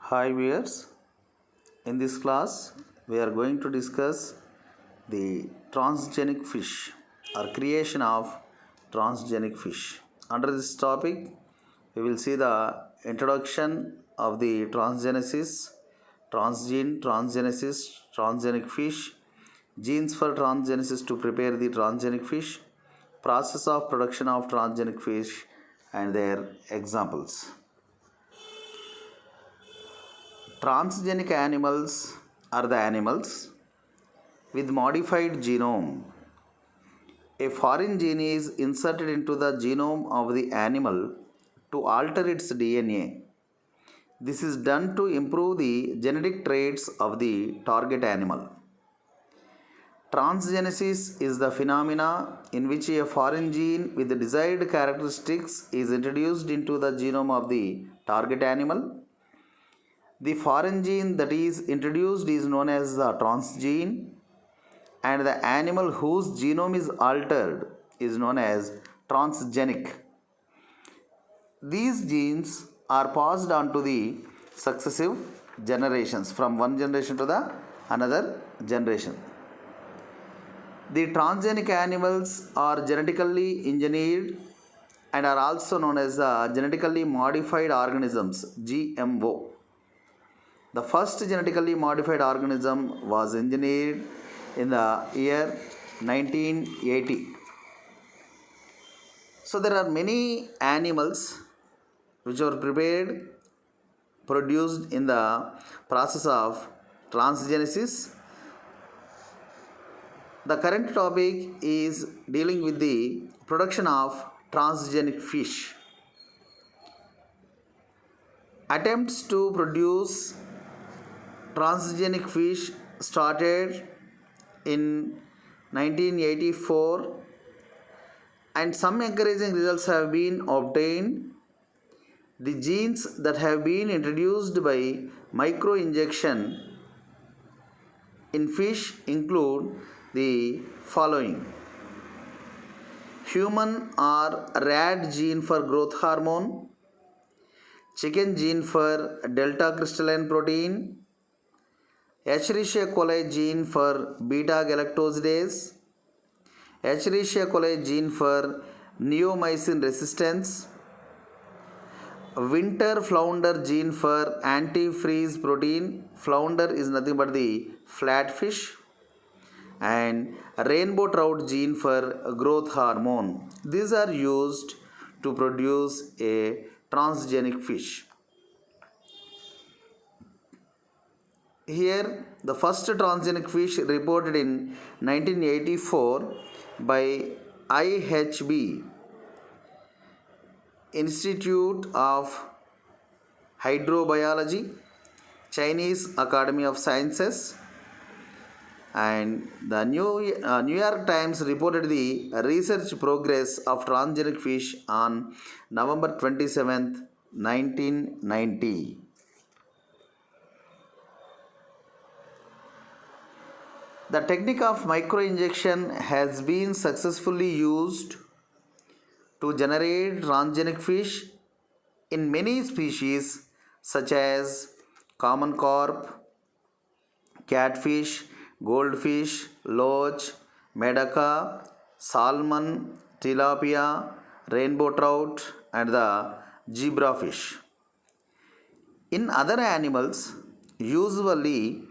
Hi viewers, in this class we are going to discuss the transgenic fish or creation of transgenic fish. Under this topic we will see the introduction of the transgenesis, transgenic fish, genes for transgenesis to prepare the transgenic fish, process of production of transgenic fish and their examples. Transgenic animals are the animals with modified genome. A foreign gene is inserted into the genome of the animal to alter its DNA. This is done to improve the genetic traits of the target animal. Transgenesis is the phenomena in which a foreign gene with the desired characteristics is introduced into the genome of the target animal. The foreign gene that is introduced is known as the transgene, and the animal whose genome is altered is known as transgenic. These genes are passed on to the successive generations from one generation to the another generation. The transgenic animals are genetically engineered and are also known as the genetically modified organisms, GMO. The first genetically modified organism was engineered in the year 1980. So there are many animals which are produced in the process of transgenesis. The current topic is dealing with the production of transgenic fish. Attempts to produce transgenic fish started in 1984 and some encouraging results have been obtained. The genes that have been introduced by microinjection in fish include the following: human or rat gene for growth hormone, chicken gene for delta crystalline protein, Escherichia coli gene for beta galactosidase, Escherichia coli gene for neomycin resistance, winter flounder gene for antifreeze protein. Flounder is nothing but the flatfish. And rainbow trout gene for growth hormone. These are used to produce a transgenic fish. Here, the first transgenic fish reported in 1984 by IHB, Institute of Hydrobiology, Chinese Academy of Sciences, and the New York Times reported the research progress of transgenic fish on November 27th, 1990. The technique of microinjection has been successfully used to generate transgenic fish in many species such as common carp, catfish, goldfish, loach, medaka, salmon, tilapia, rainbow trout, and the zebrafish. In other animals, usually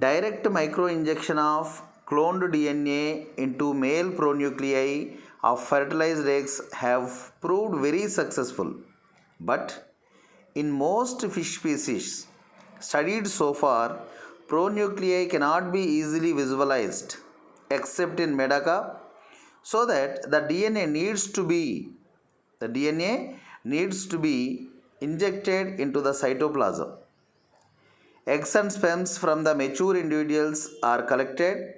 direct microinjection of cloned DNA into male pronuclei of fertilized eggs have proved very successful. But in most fish species studied so far, pronuclei cannot be easily visualized except in medaka, so that the DNA needs to be injected into the cytoplasm. Eggs and sperms from the mature individuals are collected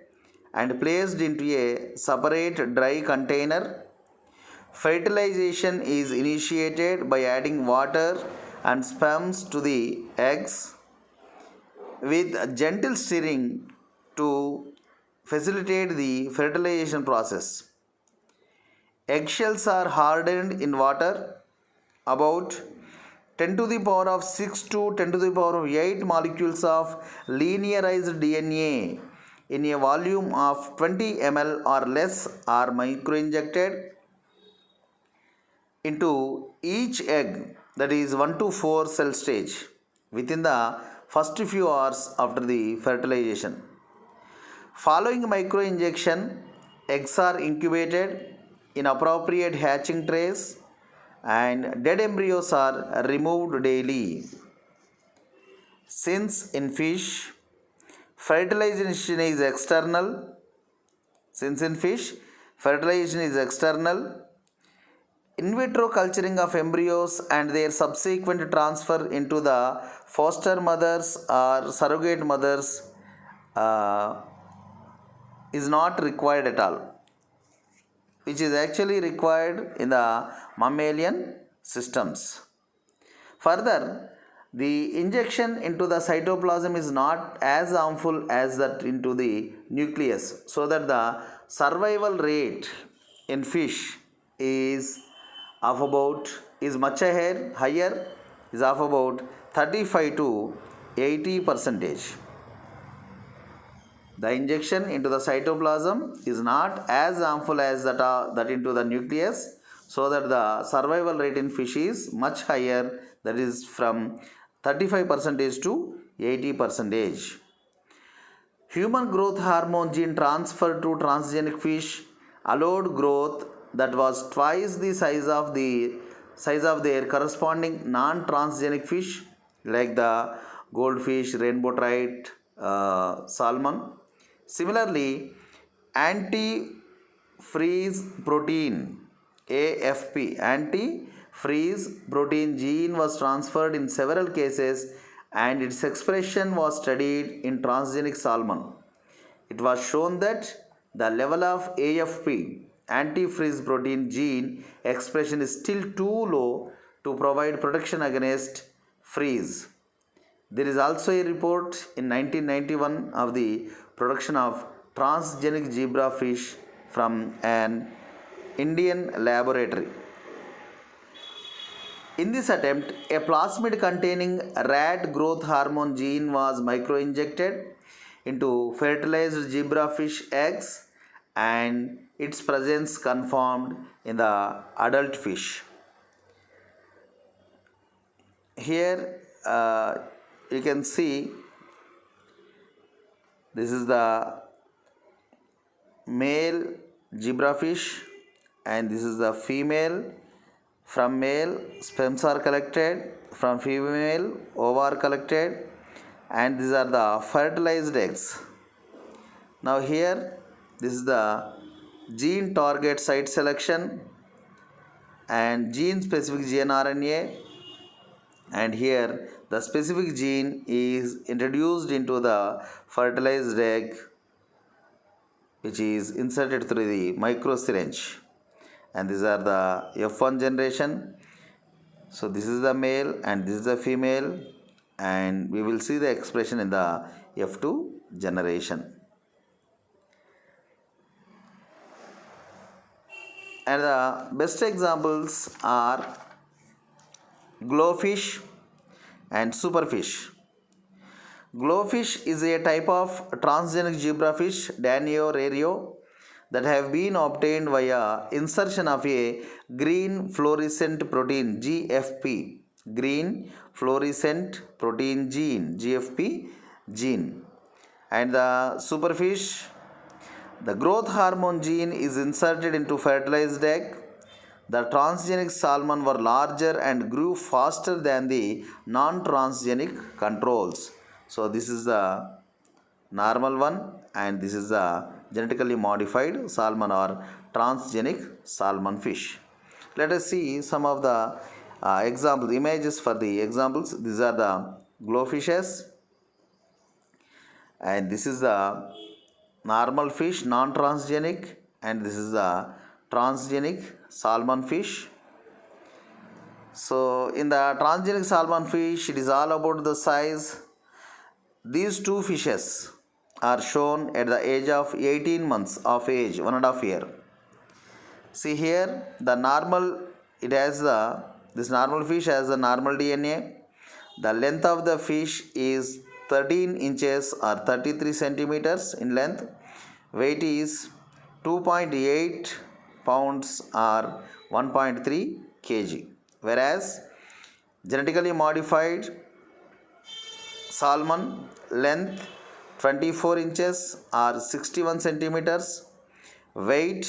and placed into a separate dry container. Fertilization is initiated by adding water and sperms to the eggs with gentle stirring to facilitate the fertilization process. Eggshells are hardened in water about 10 to the power of 6 to 10 to the power of 8 molecules of linearized DNA in a volume of 20 ml or less are microinjected into each egg, that is 1 to 4 cell stage, within the first few hours after the fertilization. Following microinjection, eggs are incubated in appropriate hatching trays and dead embryos are removed daily. Since in fish, fertilization is external, in vitro culturing of embryos and their subsequent transfer into the foster mothers or surrogate mothers is not required at all, which is actually required in the mammalian systems. Further, the injection into the cytoplasm is not as harmful as that into the nucleus, so that the survival rate in fish is much higher, is of about 35 to 80%. The injection into the cytoplasm is not as harmful as that into the nucleus, so that the survival rate in fish is much higher, that is from 35% to 80%. Human growth hormone gene transferred to transgenic fish allowed growth that was twice the size of their corresponding non-transgenic fish like the goldfish, rainbow trout, salmon. Similarly, anti-freeze protein AFP, anti-freeze protein gene was transferred in several cases and its expression was studied in transgenic salmon. It was shown that the level of AFP, anti-freeze protein gene expression, is still too low to provide protection against freeze. There is also a report in 1991 of the production of transgenic zebra fish from an Indian laboratory. In this attempt, a plasmid containing rat growth hormone gene was microinjected into fertilized zebrafish eggs and its presence confirmed in the adult fish. Here you can see this is the male zebrafish and this is the female. From male, sperms are collected, from female, ova are collected, and these are the fertilized eggs. Now here, this is the gene target site selection and gene specific gRNA, and here the specific gene is introduced into the fertilized egg, which is inserted through the microsyringe. And these are the F1 generation. So this is the male and this is the female, and we will see the expression in the F2 generation. And the best examples are glowfish and superfish. Glowfish is a type of transgenic zebrafish, Danio rario, that have been obtained via insertion of a green fluorescent protein GFP, green fluorescent protein gene, GFP gene. And the superfish, the growth hormone gene is inserted into fertilized egg. The transgenic salmon were larger and grew faster than the non-transgenic controls. So this is the normal one and this is the genetically modified salmon or transgenic salmon fish. Let us see some of the examples, images for the examples. These are the glowfishes and this is the normal fish, non-transgenic, and this is the transgenic salmon fish. So in the transgenic salmon fish, it is all about the size. These two fishes are shown at the age of 18 months of age, 1.5 year. See here, the normal, it has This normal fish has a normal DNA. The length of the fish is 13 inches or 33 centimeters in length. Weight is 2.8 pounds or 1.3 kg. Whereas genetically modified salmon length 24 inches or 61 centimeters, weight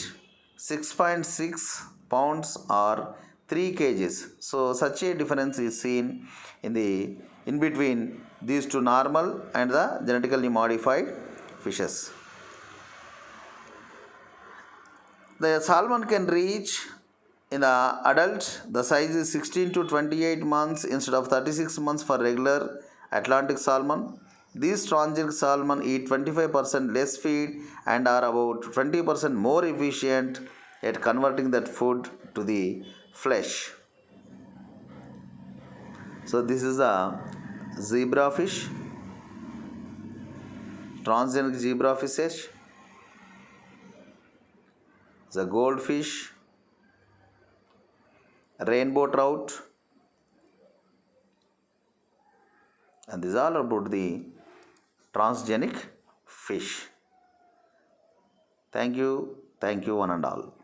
6.6 pounds or 3 kgs. So such a difference is seen in between these two normal and the genetically modified fishes. The salmon can reach in the adult, the size is 16 to 28 months instead of 36 months for regular Atlantic salmon. These transgenic salmon eat 25% less feed and are about 20% more efficient at converting that food to the flesh. So this is a zebra fish, transgenic zebra fishes, the goldfish, rainbow trout, and this is all about the transgenic fish. Thank you one and all.